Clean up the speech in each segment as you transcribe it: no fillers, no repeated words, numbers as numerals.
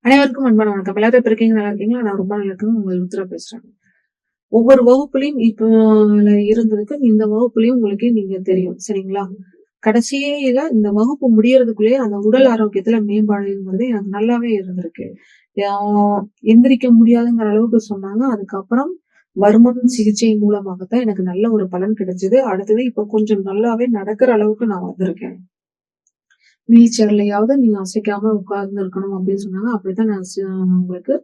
அனைவருக்கும் அன்பான வணக்கம். எல்லாரும் எப்படி இருக்கீங்க? நல்லா இருக்கீங்களா? நான் ரொம்ப நல்லா இருக்கேன். உங்க ருத்ரா பேசுறேன். ஒவ்வொரு வகுப்புலயும் இப்போ இருந்திருக்கு. இந்த வகுப்புலயும் உங்களுக்கு நீங்க தெரியும். சரிங்களா? கடைசியில இந்த வகுப்பு முடியறதுக்குள்ளயே அந்த உடல் ஆரோக்கியத்துல மேம்பாடுங்கிறது எனக்கு நல்லாவே இருந்திருக்கு. யா எந்திரிக்க முடியாதுங்கிற அளவுக்கு சொன்னாங்க. அதுக்கப்புறம் வருமன் சிகிச்சை மூலமாக தான் எனக்கு நல்ல ஒரு பலன் கிடைச்சது. அடுத்தது இப்ப கொஞ்சம் நல்லாவே நடக்கிற அளவுக்கு நான் வந்திருக்கேன். வீல் சேர்லயாவது நீங்க அசைக்காம உட்கார்ந்து இருக்கணும் அப்படின்னு சொன்னாங்க. அப்படித்தான் நான் உங்களுக்கு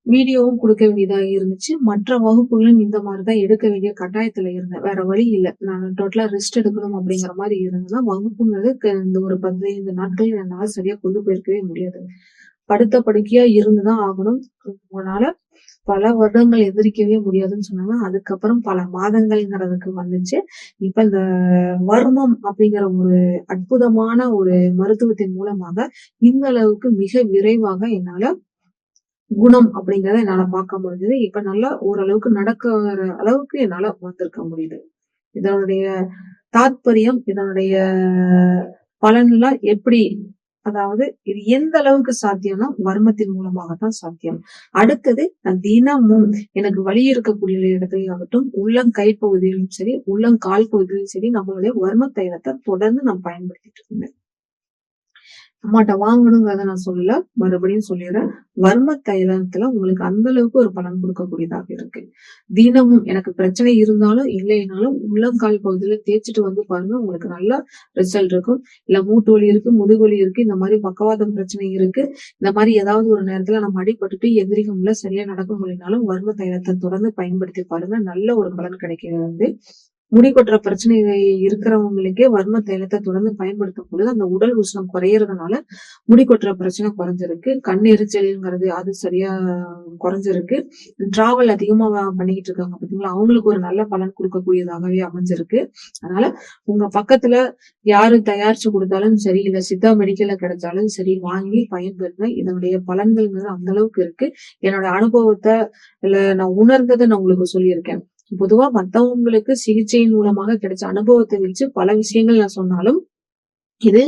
வீடியோவும் குடுக்க வேண்டியதா இருந்துச்சு. மற்ற வகுப்புகளும் இந்த மாரி தான் எடுக்க வேண்டிய கட்டாயத்துல இருந்தேன். வேற வழி இல்ல. நான் டோட்டலா ரெஸ்ட் எடுக்கணும் அப்படிங்கிற மாரி இருந்ததுன்னா, வகுப்புங்கிறது இந்த ஒரு 15 நாட்கள் என்னால சரியா கொண்டு போயிருக்கவே முடியாது. படுத்த படுக்கையா இருந்து தான் ஆகணும். உங்களால பல வருடங்கள் எந்திரிக்கவே முடியாதுன்னு சொன்னாங்க. அதுக்கப்புறம் பல மாதங்கள்ங்கிறதுக்கு வந்துச்சு. இப்ப இந்த வர்மம் அப்படிங்கிற ஒரு அற்புதமான ஒரு மருத்துவத்தின் மூலமாக இந்த அளவுக்கு மிக விரைவாக என்னால குணம் அப்படிங்கிறத என்னால பார்க்க முடிஞ்சது. இப்ப நல்லா ஓரளவுக்கு நடக்கிற அளவுக்கு என்னால வந்திருக்க முடியுது. இதனுடைய தாத்பரியம், இதனுடைய பலன்லாம் எப்படி? அதாவது இது எந்த அளவுக்கு சாத்தியம்னா, வர்மத்தின் மூலமாகத்தான் சாத்தியம். அடுத்தது நான் தினமும் எனக்கு வலி இருக்கக்கூடிய இடத்துலயாகட்டும், உள்ளங்கை பகுதியிலும் சரி, உள்ளங்கால் பகுதியிலும் சரி, நம்மளுடைய வர்ம தைலத்த தொடர்ந்து நான் பயன்படுத்திட்டு இருந்தேன். அம்மாட்ட வாங்கணுங்கிறத நான் சொல்லல. மறுபடியும் சொல்லிர்றேன். வர்ம தைலத்துல உங்களுக்கு அந்த அளவுக்கு ஒரு பலன் கொடுக்கக்கூடியதாக இருக்கு. தினமும் எனக்கு பிரச்சனை இருந்தாலும், இல்லைனாலும் உள்ளங்கால் பகுதியில தேய்ச்சுட்டு வந்து பாருங்க. உங்களுக்கு நல்ல ரிசல்ட் இருக்கும். இல்ல மூட்டு வலி இருக்கு, முதுகு வலி இருக்கு, இந்த மாரி பக்கவாதம் பிரச்சனை இருக்கு. இந்த மாரி ஏதாவது ஒரு நேரத்துல நம்ம அடிபட்டுட்டு எந்திரிக்க முடியல, சரியா நடக்க முடியலனாலும் வர்ம தைலத்த தொடர்ந்து பயன்படுத்தி பாருங்க. நல்ல ஒரு பலன் கிடைக்கிறது. முடி கொட்டுற பிரச்சனை இருக்கிறவங்களுக்கே வர்ம தைலத்த தொடர்ந்து பயன்படுத்தும் பொழுது அந்த உடல் உஷ்ணம் குறையறதுனால முடி கொட்டுற பிரச்சனை குறைஞ்சிருக்கு. கண் எரிச்சல்ங்கிறது அது சரியா குறைஞ்சிருக்கு. டிராவல் அதிகமா பண்ணிக்கிட்டு இருக்காங்க பாத்தீங்களா, அவங்களுக்கு ஒரு நல்ல பலன் கொடுக்கக்கூடியதாகவே அமைஞ்சிருக்கு. அதனால உங்க பக்கத்துல யாரு தயாரிச்சு கொடுத்தாலும் சரி, இல்ல சித்தா மெடிக்கல்ல கிடைச்சாலும் சரி, வாங்கி பயன்பெறுங்க. இதனுடைய பலன்கள்ங்கிறது அந்த அளவுக்கு இருக்கு. என்னோட அனுபவத்தை இல்ல நான் உணர்ந்ததை நான் உங்களுக்கு சொல்லியிருக்கேன். பொதுவா மத்தவங்களுக்கு சிகிச்சையின் மூலமாக கிடைச்ச அனுபவத்தை வச்சு பல விஷயங்கள் நான் சொன்னாலும், இது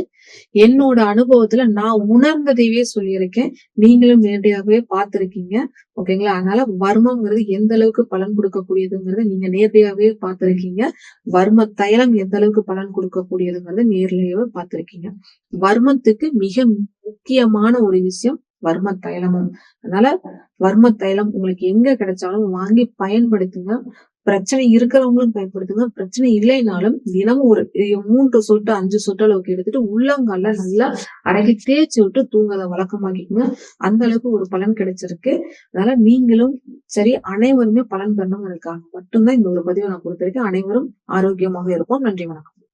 என்னோட அனுபவத்துல நான் உணர்ந்ததையே சொல்லியிருக்கேன். நீங்களும் நேரடியாகவே பார்த்திருக்கீங்க. ஓகேங்களா? அதனால வர்மம்ங்கிறது எந்த அளவுக்கு பலன் கொடுக்கக்கூடியதுங்கிறத நீங்க நேரடியாவே பார்த்திருக்கீங்க. வர்ம தைலம் எந்த அளவுக்கு பலன் கொடுக்கக்கூடியதுங்கிறத நேர்லயே பார்த்திருக்கீங்க. வர்மத்துக்கு மிக முக்கியமான ஒரு விஷயம் வர்ம தைலமும். அதனால வர்ம தைலம் உங்களுக்கு எங்க கிடைச்சாலும் வாங்கி பயன்படுத்துங்க. பிரச்சனை இருக்கிறவங்களும் பயன்படுத்துங்க. பிரச்சனை இல்லைனாலும் தினமும் ஒரு 3 சொட்டு 5 சொட்டு அளவுக்கு எடுத்துட்டு உள்ளங்கால்ல நல்லா அடக்கி தேய்ச்சி விட்டு தூங்குறத வழக்கமாக்கிக்கோங்க. அந்த அளவுக்கு ஒரு பலன் கிடைச்சிருக்கு. அதனால நீங்களும் சரி, அனைவருமே பலன் பெறணுங்கிறதுக்காக மட்டும்தான் இந்த ஒரு பதிவை நான் கொடுத்திருக்கேன். அனைவரும் ஆரோக்கியமாக இருப்போம். நன்றி, வணக்கம்.